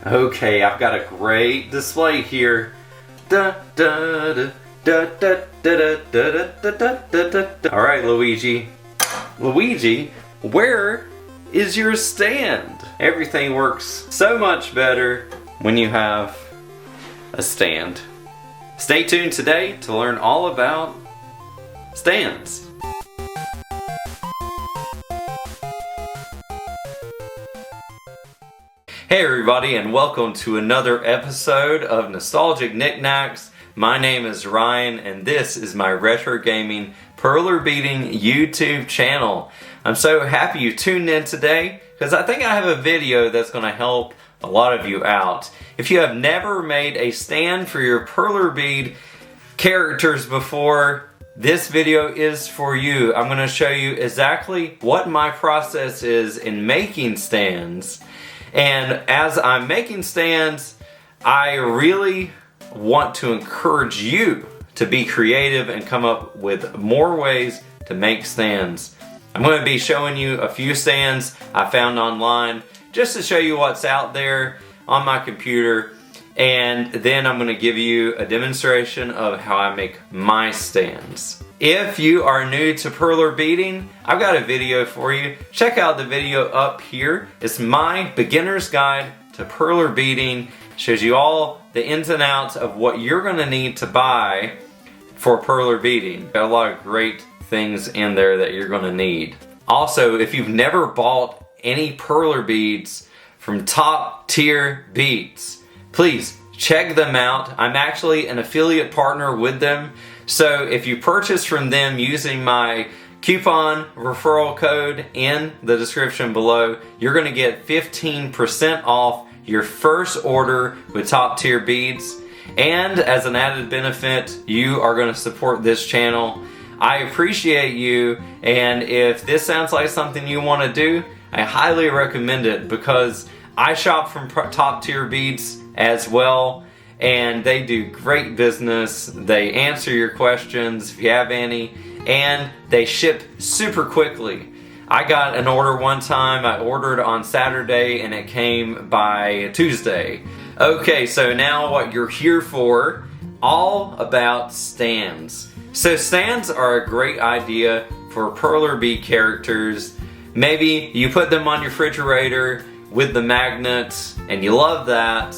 Okay, I've got a great display here. Da, da, da, da, da, da, da, da, da, da, da. All right, Luigi. Luigi, where is your stand? Everything works so much better when you have a stand. Stay tuned today to learn all about stands. Hey everybody, and welcome to another episode of Nostalgic Nick-Nacks. My name is Ryan and this is my retro gaming Perler Beading YouTube channel. I'm so happy you tuned in today because I think I have a video that's going to help a lot of you out. If you have never made a stand for your Perler Bead characters before, this video is for you. I'm going to show you exactly what my process is in making stands. And as I'm making stands, I really want to encourage you to be creative and come up with more ways to make stands. I'm going to be showing you a few stands I found online just to show you what's out there on my computer. And then I'm going to give you a demonstration of how I make my stands. If you are new to Perler Beading, I've got a video for you. Check out the video up here. It's my beginner's guide to Perler Beading. It shows you all the ins and outs of what you're going to need to buy for Perler Beading. Got a lot of great things in there that you're going to need. Also, if you've never bought any Perler beads from Top Tier Beads, please check them out. I'm actually an affiliate partner with them. So if you purchase from them using my coupon referral code in the description below, you're going to get 15% off your first order with Top Tier Beads. And as an added benefit, you are going to support this channel. I appreciate you, and if this sounds like something you want to do, I highly recommend it because I shop from Top Tier Beads as well. And they do great business. They answer your questions if you have any, and they ship super quickly. I got an order one time. I ordered on Saturday and it came by Tuesday. Okay, so now what you're here for, all about stands. So stands are a great idea for Perler Bead characters. Maybe you put them on your refrigerator with the magnets and you love that.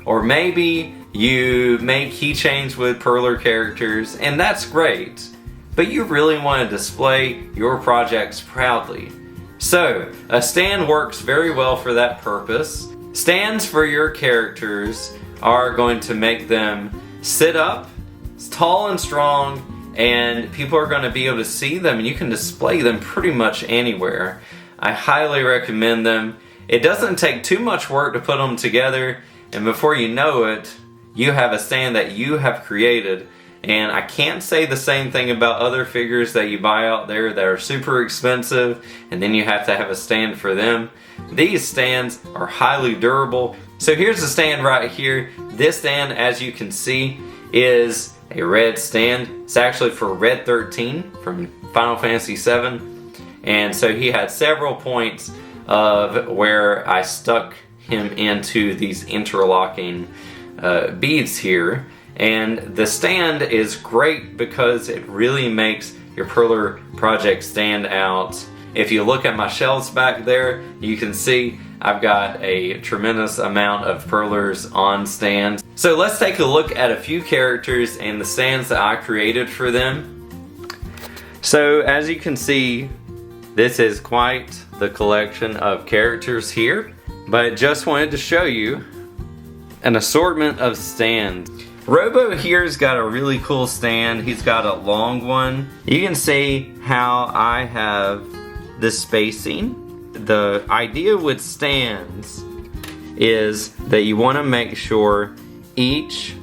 Or maybe you make keychains with Perler characters, and that's great, but you really want to display your projects proudly. So, a stand works very well for that purpose. Stands for your characters are going to make them sit up, tall and strong, and people are going to be able to see them, and you can display them pretty much anywhere. I highly recommend them. It doesn't take too much work to put them together, and before you know it, you have a stand that you have created. And I can't say the same thing about other figures that you buy out there that are super expensive and then you have to have a stand for them. These stands are highly durable. So here's the stand right here. This stand, as you can see, is a red stand. It's actually for Red 13 from Final Fantasy VII. And so he had several points of where I stuck him into these interlocking beads here, and the stand is great because it really makes your Perler project stand out. If you look at my shelves back there, you can see I've got a tremendous amount of Perlers on stands. So let's take a look at a few characters and the stands that I created for them. So as you can see, this is quite the collection of characters here. But just wanted to show you an assortment of stands. Robo here's got a really cool stand. He's got a long one. You can see how I have the spacing. The idea with stands is that you want to make sure each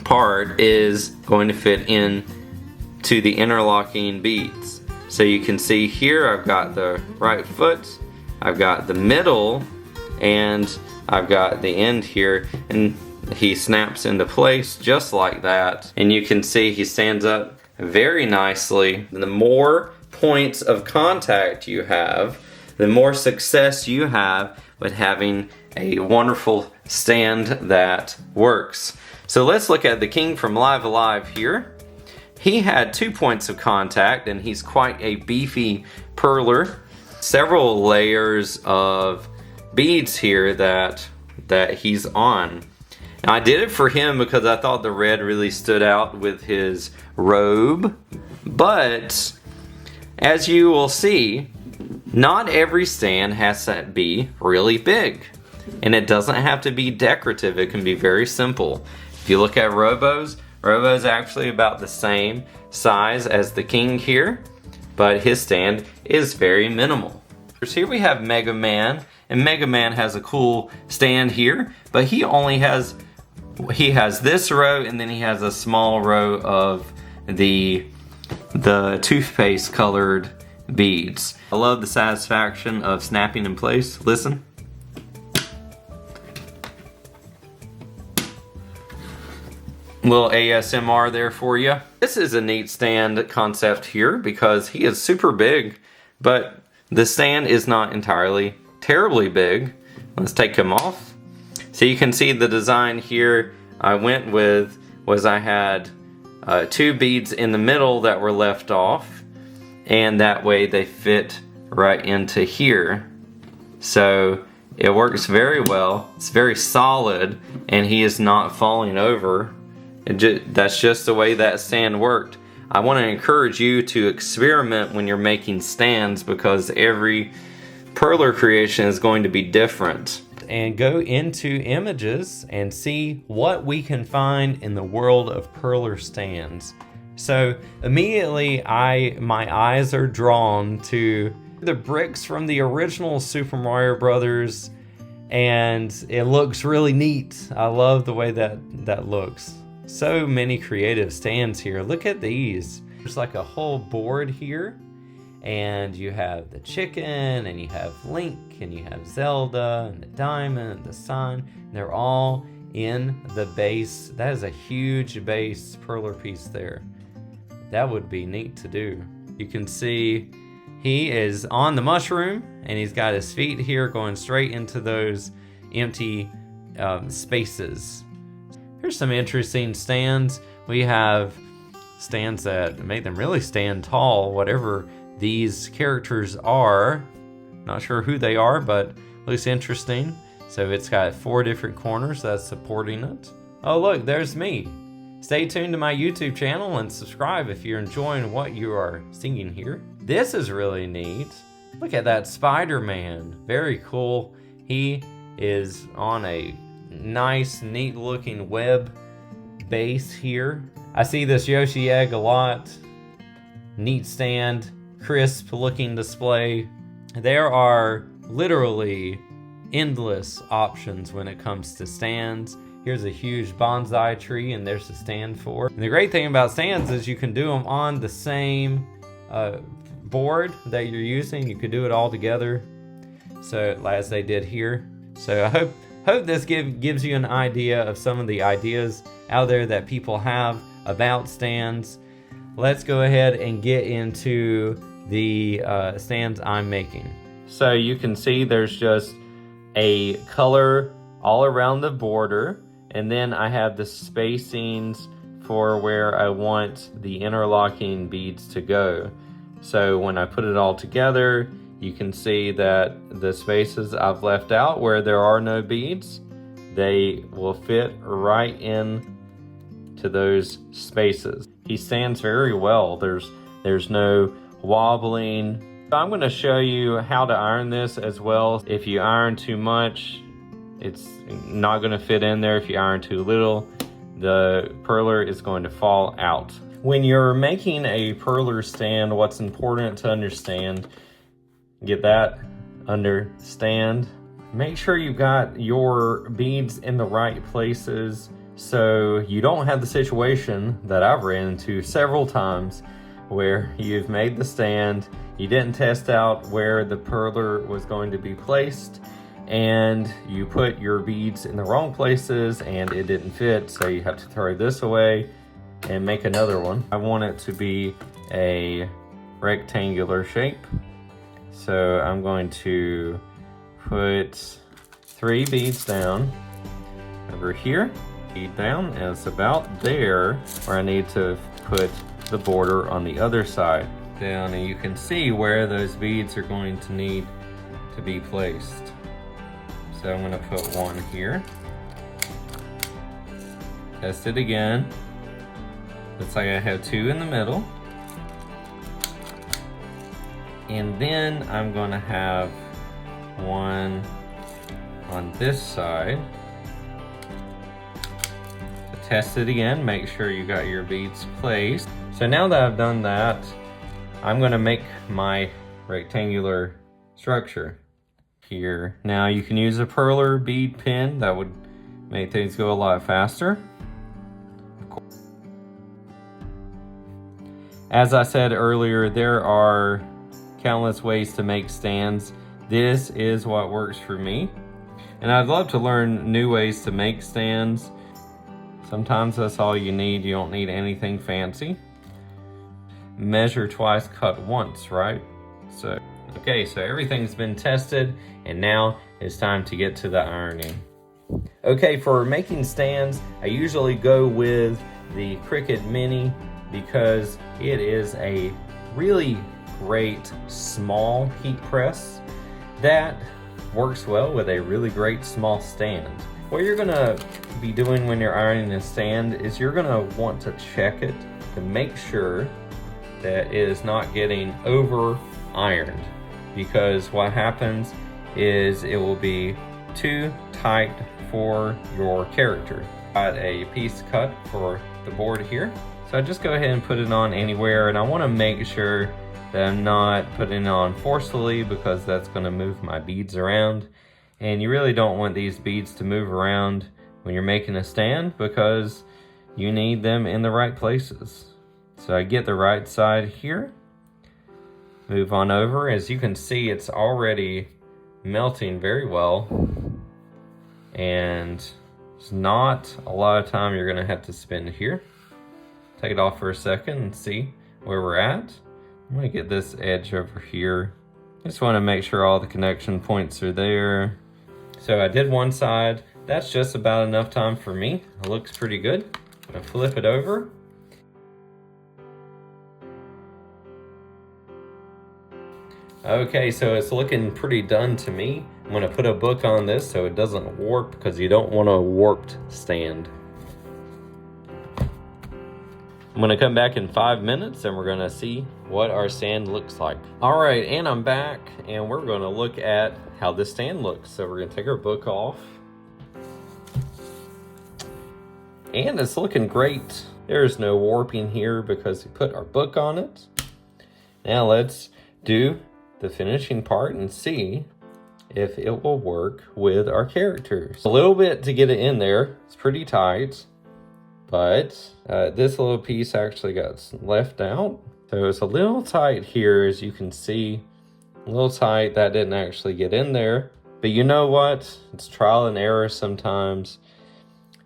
part is going to fit in to the interlocking beads. So you can see here I've got the right foot, I've got the middle, and I've got the end here, and he snaps into place just like that. And you can see he stands up very nicely. The more points of contact you have, the more success you have with having a wonderful stand that works. So let's look at the king from Live Alive here. He had 2 points of contact, and he's quite a beefy perler. Several layers of beads here that he's on. Now, I did it for him because I thought the red really stood out with his robe, but as you will see, not every stand has to be really big, and it doesn't have to be decorative. It can be very simple. If you look at Robo's actually about the same size as the king here, but his stand is very minimal. Here we have Mega Man, and Mega Man has a cool stand here, but he has this row, and then he has a small row of the toothpaste colored beads. I love the satisfaction of snapping in place. Listen. Little ASMR there for you. This is a neat stand concept here because he is super big, but the stand is not entirely terribly big. Let's take him off. So you can see the design here I went with was I had 2 beads in the middle that were left off, and that way they fit right into here. So it works very well. It's very solid, and he is not falling over. That's just the way that stand worked. I want to encourage you to experiment when you're making stands because every perler creation is going to be different. And go into images and see what we can find in the world of perler stands. So immediately my eyes are drawn to the bricks from the original Super Mario Brothers, and it looks really neat. I love the way that looks. So many creative stands here. Look at these. There's like a whole board here, and you have the chicken, and you have Link, and you have Zelda, and the diamond, and the sun. They're all in the base. That is a huge base perler piece there. That would be neat to do. You can see he is on the mushroom, and he's got his feet here going straight into those empty spaces. Here's some interesting stands. We have stands that make them really stand tall, whatever these characters are. Not sure who they are, but looks interesting. So it's got 4 different corners that's supporting it. Oh look, there's me. Stay tuned to my YouTube channel and subscribe if you're enjoying what you are seeing here. This is really neat. Look at that Spider-Man. Very cool. He is on a nice, neat looking web base here. I see this Yoshi egg a lot. Neat stand, crisp looking display. There are literally endless options when it comes to stands. Here's a huge bonsai tree, and there's a stand for it. And the great thing about stands is you can do them on the same board that you're using. You could do it all together, so as they did here. So I hope this gives you an idea of some of the ideas out there that people have about stands. Let's go ahead and get into the stands I'm making. So you can see there's just a color all around the border, and then I have the spacings for where I want the interlocking beads to go. So when I put it all together, you can see that the spaces I've left out where there are no beads, they will fit right in to those spaces. He stands very well. There's no wobbling. I'm going to show you how to iron this as well. If you iron too much, it's not going to fit in there. If you iron too little, the perler is going to fall out. When you're making a perler stand, what's important to understand, get that, understand. Make sure you've got your beads in the right places so you don't have the situation that I've ran into several times where you've made the stand, you didn't test out where the perler was going to be placed, and you put your beads in the wrong places and it didn't fit, so you have to throw this away and make another one. I want it to be a rectangular shape, so I'm going to put 3 beads down over here, bead down, and it's about there where I need to put the border on the other side down, and you can see where those beads are going to need to be placed. So I'm going to put one here, test it again. Looks like I have 2 in the middle, and then I'm going to have one on this side. So test it again, make sure you got your beads placed. So now that I've done that, I'm going to make my rectangular structure here. Now you can use a Perler bead pen, that would make things go a lot faster. As I said earlier, there are countless ways to make stands. This is what works for me. And I'd love to learn new ways to make stands. Sometimes that's all you need. You don't need anything fancy. Measure twice, cut once, right? So, okay, so everything's been tested, and now it's time to get to the ironing. Okay, for making stands, I usually go with the Cricut Mini because it is a really great small heat press that works well with a really great small stand. What you're gonna be doing when you're ironing a stand is you're gonna want to check it to make sure that it is not getting over ironed, because what happens is it will be too tight for your character. Got a piece cut for the board here, so I just go ahead and put it on anywhere, and I want to make sure that I'm not putting it on forcefully because that's going to move my beads around, and you really don't want these beads to move around when you're making a stand because you need them in the right places. So I get the right side here, move on over. As you can see, it's already melting very well, and it's not a lot of time you're gonna have to spend here. Take it off for a second and see where we're at. I'm gonna get this edge over here. Just wanna make sure all the connection points are there. So I did one side. That's just about enough time for me. It looks pretty good. I'm gonna flip it over. Okay, so it's looking pretty done to me. I'm gonna put a book on this so it doesn't warp, because you don't want a warped stand. I'm gonna come back in 5 minutes and we're gonna see what our stand looks like. All right, and I'm back, and we're gonna look at how this stand looks. So we're gonna take our book off. And it's looking great. There's no warping here because we put our book on it. Now let's do the finishing part and see if it will work with our characters. A little bit to get it in there. It's pretty tight, but this little piece actually got left out. So it's a little tight here, as you can see. A little tight. That didn't actually get in there. But you know what? It's trial and error sometimes.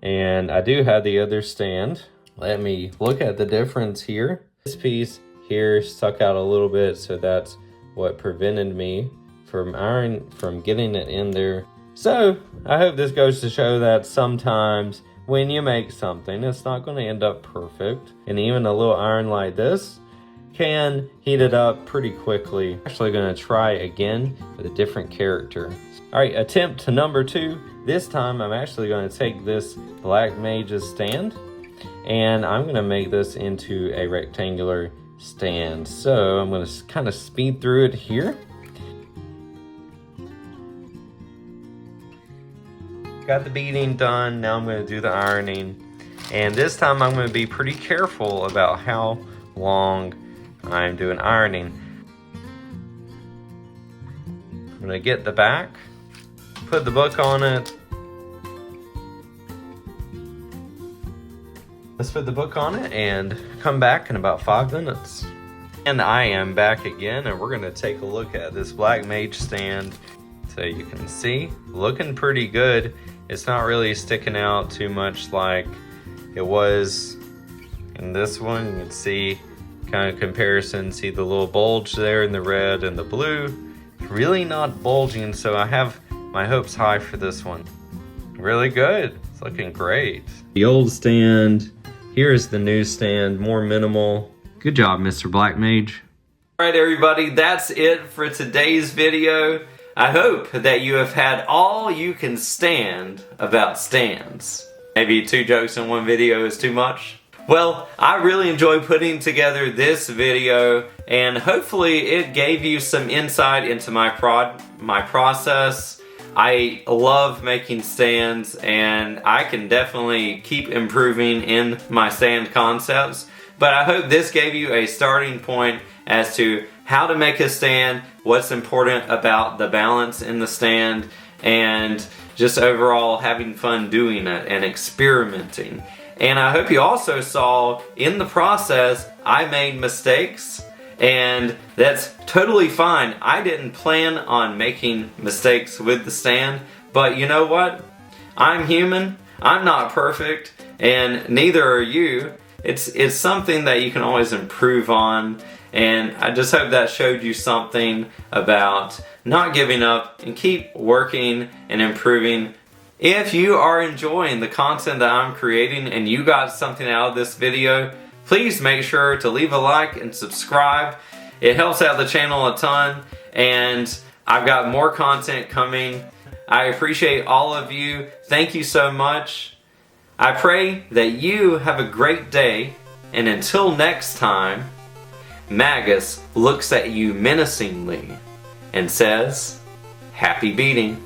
And I do have the other stand. Let me look at the difference here. This piece here stuck out a little bit, so that's what prevented me from getting it in there. So I hope this goes to show that sometimes when you make something, it's not going to end up perfect, and even a little iron like this can heat it up pretty quickly. I'm actually going to try again with a different character. All right, attempt to number 2. This time I'm actually going to take this Black Mage's stand, and I'm going to make this into a rectangular stand. So I'm going to kind of speed through it here. Got the beading done. Now I'm going to do the ironing, and this time I'm going to be pretty careful about how long I'm doing ironing. I'm going to get the back, put the book on it. Let's put the book on it and come back in about 5 minutes. And I am back again, and we're gonna take a look at this Black Mage stand. So you can see, looking pretty good. It's not really sticking out too much like it was in this one. You can see kind of comparison, see the little bulge there in the red and the blue. Really not bulging, so I have My hope's high for this one. Really good. It's looking great. The old stand. Here's the new stand, more minimal. Good job, Mr. Black Mage. All right, everybody, that's it for today's video. I hope that you have had all you can stand about stands. Maybe 2 jokes in one video is too much. Well, I really enjoyed putting together this video, and hopefully it gave you some insight into my process. I love making stands, and I can definitely keep improving in my stand concepts, but I hope this gave you a starting point as to how to make a stand, what's important about the balance in the stand, and just overall having fun doing it and experimenting. And I hope you also saw in the process I made mistakes, and that's totally fine. I didn't plan on making mistakes with the stand, but you know what? I'm human, I'm not perfect, and neither are you. It's something that you can always improve on, and I just hope that showed you something about not giving up and keep working and improving. If you are enjoying the content that I'm creating and you got something out of this video, please make sure to leave a like and subscribe. It helps out the channel a ton, and I've got more content coming. I appreciate all of you. Thank you so much. I pray that you have a great day, and until next time, Magus looks at you menacingly and says, "Happy beading."